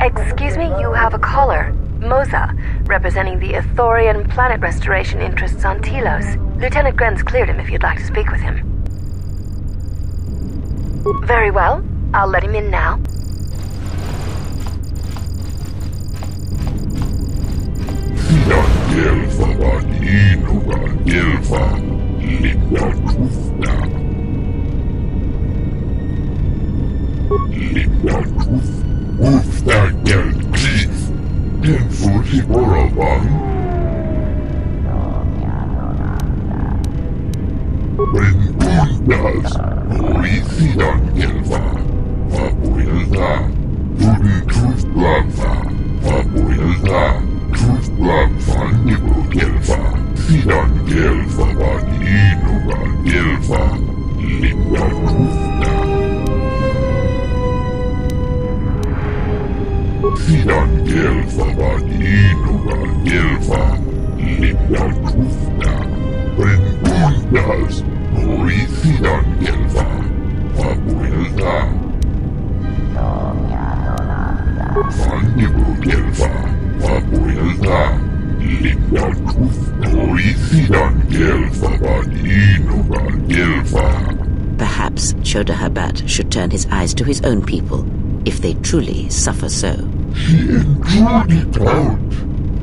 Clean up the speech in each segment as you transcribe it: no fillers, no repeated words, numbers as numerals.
Excuse me, you have a caller. Moza, representing the Ithorian planet restoration interests on Telos. Lieutenant Grenz cleared him if you'd like to speak with him. Very well. I'll let him in now. Perhaps Chodahabat should turn his eyes to his own people, if they truly suffer so. He intruded out,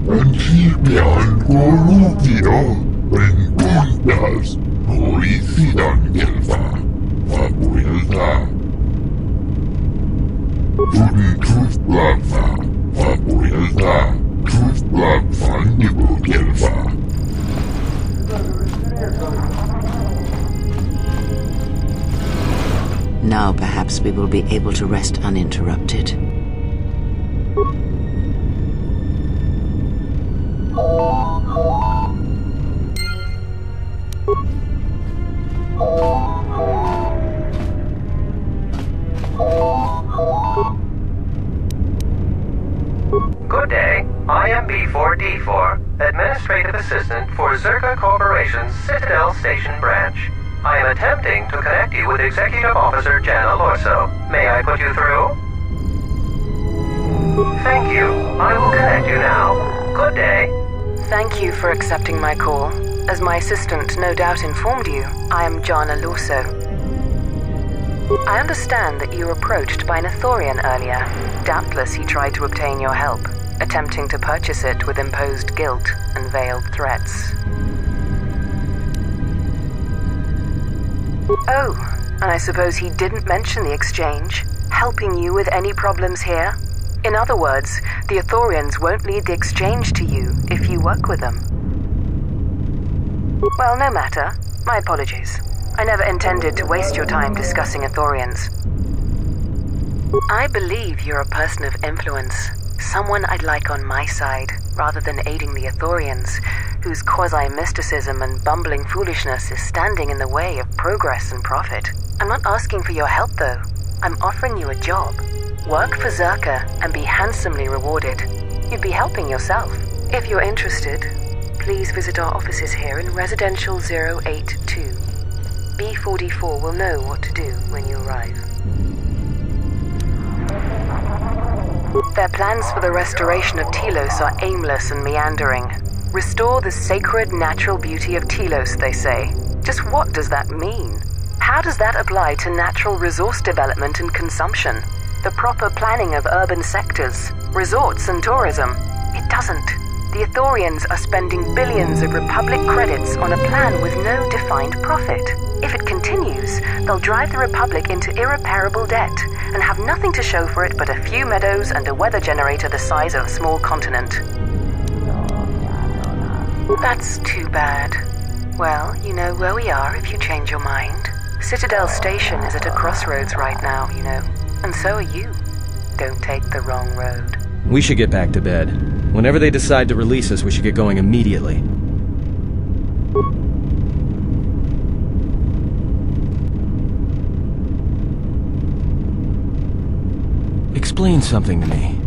and he began Gorukio, when Bundas, Horisidan Gelva, Papuelda. Duden Truth Blabva, Papuelda, Truth Blabva, Nibu Gelva. Now perhaps we will be able to rest uninterrupted. Good day. I am B4D4, Administrative Assistant for Zerka Corporation's Citadel Station branch. I am attempting to connect you with Executive Officer Jana Lorso. May I put you through? Thank you. I will connect you now. Good day. Thank you for accepting my call. As my assistant no doubt informed you, I am Jana Lorso. I understand that you were approached by an Ithorian earlier. Doubtless he tried to obtain your help, attempting to purchase it with imposed guilt and veiled threats. Oh, and I suppose he didn't mention the exchange, helping you with any problems here? In other words, the Ithorians won't lead the exchange to you if you work with them. Well, no matter. My apologies. I never intended to waste your time discussing Ithorians. I believe you're a person of influence, someone I'd like on my side, rather than aiding the Ithorians, whose quasi-mysticism and bumbling foolishness is standing in the way of progress and profit. I'm not asking for your help, though. I'm offering you a job. Work for Zerka and be handsomely rewarded. You'd be helping yourself. If you're interested, please visit our offices here in Residential 082. B44 will know what to do when you arrive. Their plans for the restoration of Telos are aimless and meandering. Restore the sacred natural beauty of Telos, they say. Just what does that mean? How does that apply to natural resource development and consumption? The proper planning of urban sectors, resorts and tourism? It doesn't. The Ithorians are spending billions of Republic credits on a plan with no defined profit. If it continues, they'll drive the Republic into irreparable debt and have nothing to show for it but a few meadows and a weather generator the size of a small continent. That's too bad. Well, you know where we are if you change your mind. Citadel Station is at a crossroads right now, you know. And so are you. Don't take the wrong road. We should get back to bed. Whenever they decide to release us, we should get going immediately. Explain something to me.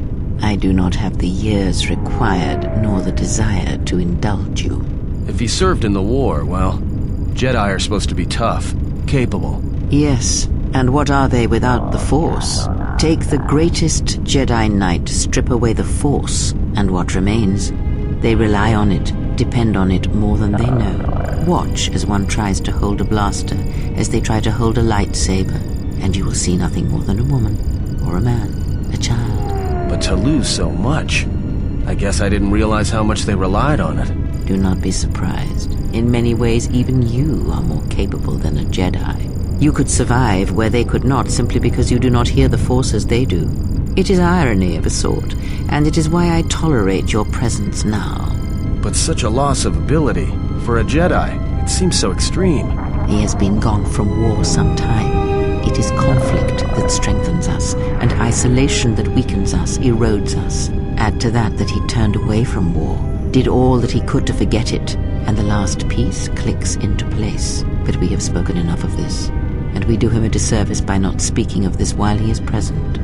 I do not have the years required, nor the desire to indulge you. If he served in the war, well, Jedi are supposed to be tough, capable. Yes, and what are they without the Force? Take the greatest Jedi Knight, strip away the Force, and what remains? They rely on it, depend on it more than they know. Watch as one tries to hold a blaster, as they try to hold a lightsaber, and you will see nothing more than a woman, or a man, a child. But to lose so much, I guess I didn't realize how much they relied on it. Do not be surprised. In many ways, even you are more capable than a Jedi. You could survive where they could not simply because you do not hear the Force as they do. It is irony of a sort, and it is why I tolerate your presence now. But such a loss of ability, for a Jedi, it seems so extreme. He has been gone from war some time. It is conflict that strengthens us, and isolation that weakens us, erodes us. Add to that he turned away from war, did all that he could to forget it, and the last piece clicks into place. But we have spoken enough of this, and we do him a disservice by not speaking of this while he is present.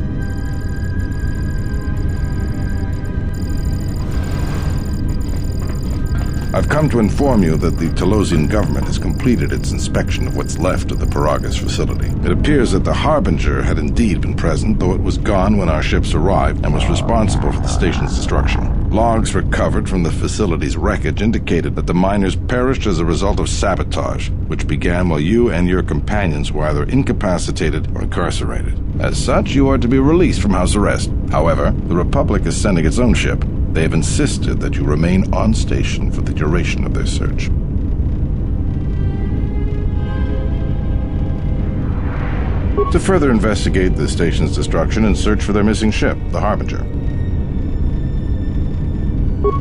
I've come to inform you that the Talosian government has completed its inspection of what's left of the Paragas facility. It appears that the Harbinger had indeed been present, though it was gone when our ships arrived and was responsible for the station's destruction. Logs recovered from the facility's wreckage indicated that the miners perished as a result of sabotage, which began while you and your companions were either incapacitated or incarcerated. As such, you are to be released from house arrest. However, the Republic is sending its own ship. They have insisted that you remain on station for the duration of their search. To further investigate the station's destruction and search for their missing ship, the Harbinger.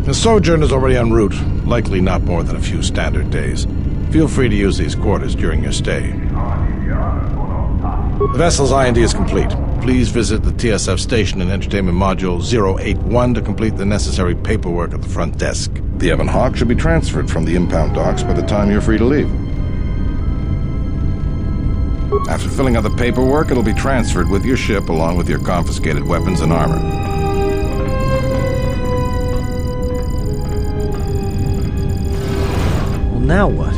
The sojourn is already en route, likely not more than a few standard days. Feel free to use these quarters during your stay. The vessel's IND is complete. Please visit the TSF Station and Entertainment Module 081 to complete the necessary paperwork at the front desk. The Ebon Hawk should be transferred from the impound docks by the time you're free to leave. After filling out the paperwork, it'll be transferred with your ship along with your confiscated weapons and armor. Well, now what?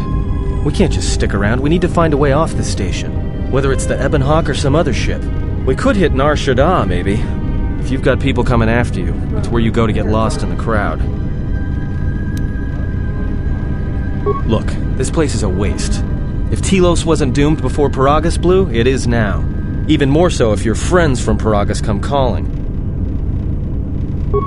We can't just stick around. We need to find a way off the station, whether it's the Ebon Hawk or some other ship. We could hit Nar Shaddaa, maybe. If you've got people coming after you, it's where you go to get lost in the crowd. Look, this place is a waste. If Telos wasn't doomed before Paragas blew, it is now. Even more so if your friends from Paragas come calling.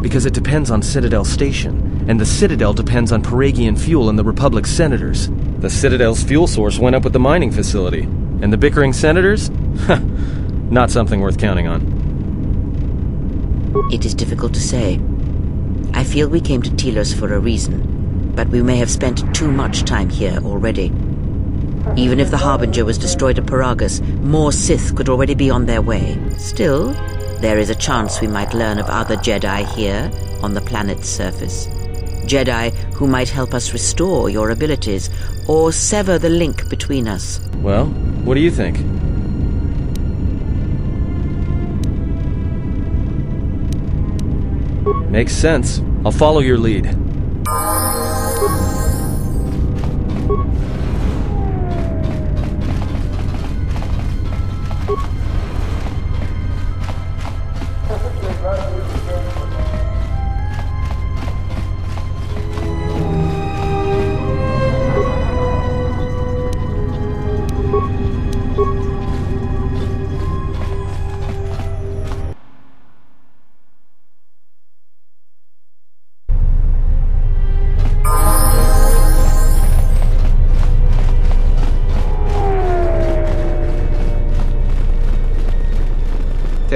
Because it depends on Citadel Station, and the Citadel depends on Paragian fuel and the Republic's senators. The Citadel's fuel source went up with the mining facility, and the bickering senators? Not something worth counting on. It is difficult to say. I feel we came to Telos for a reason, but we may have spent too much time here already. Even if the Harbinger was destroyed at Paragas, more Sith could already be on their way. Still, there is a chance we might learn of other Jedi here on the planet's surface. Jedi who might help us restore your abilities, or sever the link between us. Well, what do you think? Makes sense. I'll follow your lead.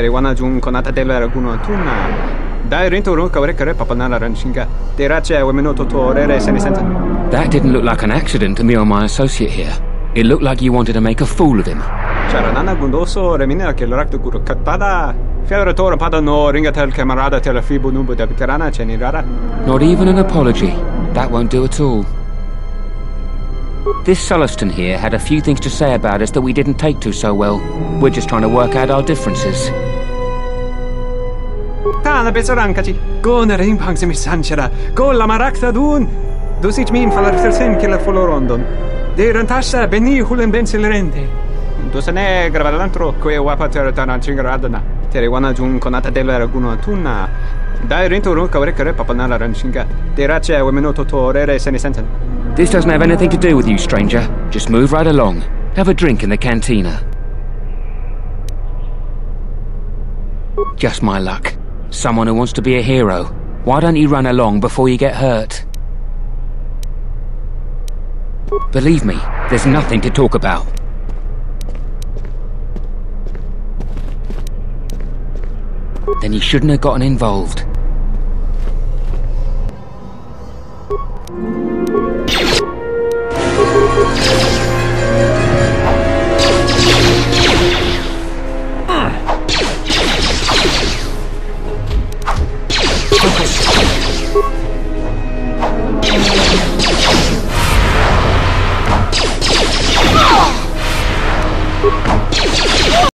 Wana jung konata dela raguno tuna. Dai rento ro kawre kare papanala ranshinga. Derache wemenoto to rere senisenta. That didn't look like an accident to me or my associate here. It looked like you wanted to make a fool of him. Charanana gundoso remina che l'orakto guru katpada. Fiora tora pada no ringatel camarada telefibu nubu de bikarana chenirara. Not even an apology. That won't do at all. This Sullustan here had a few things to say about us that we didn't take to so well. We're just trying to work out our differences. Tana besarankachi. Go na ring pang semi sanchara. Go la marakta dun. Dusich min falar tersen killa folorondon. De rantasa beni hulen bensilerente. Dosane gravalantro kwe wapater tanan chingaradana. Teriwana jun konata della raguna tuna. Dai rinto ru kawre kare papanala ranchinga. Derache wemeno totorere senesensen. This doesn't have anything to do with you, stranger. Just move right along. Have a drink in the cantina. Just my luck. Someone who wants to be a hero. Why don't you run along before you get hurt? Believe me, there's nothing to talk about. Then you shouldn't have gotten involved.